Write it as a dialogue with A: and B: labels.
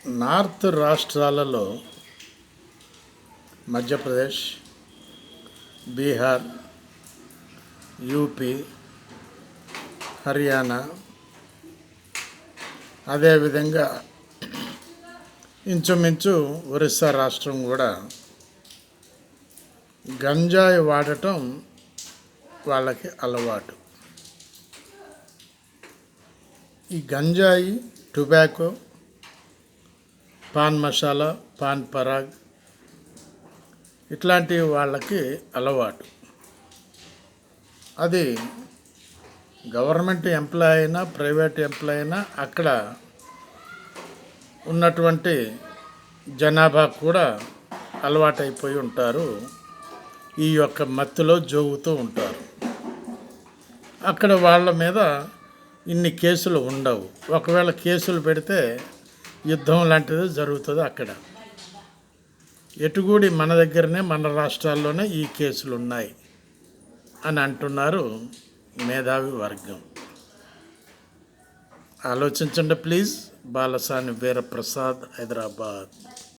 A: North రాష్ట్రాలలో Madhya Pradesh, Bihar, UP, Haryana, అదేవిధంగా ఇంచుమించు ఒరిస్సా రాష్ట్రం కూడా గంజాయి వాడటం వాళ్ళకి అలవాటు. ఈ గంజాయి, tobacco, pan masala, pan Parag ఇట్లాంటివి వాళ్ళకి అలవాటు. అది గవర్నమెంట్ ఎంప్లాయ్ అయినా, ప్రైవేట్ ఎంప్లాయ్ అయినా అక్కడ ఉన్నటువంటి జనాభా కూడా అలవాటైపోయి ఉంటారు. ఈ యొక్క మత్తులో జోగుతూ ఉంటారు. అక్కడ వాళ్ళ మీద ఇన్ని కేసులు ఉండవు. ఒకవేళ కేసులు పెడితే యుద్ధం లాంటిది జరుగుతుంది అక్కడ. ఎటుగూడి మన దగ్గరనే, మన రాష్ట్రాల్లోనే ఈ కేసులు ఉన్నాయి అని అంటున్నారు మేధావి వర్గం. ఆలోచించండి ప్లీజ్. బాలసాని వీరప్రసాద్, హైదరాబాద్.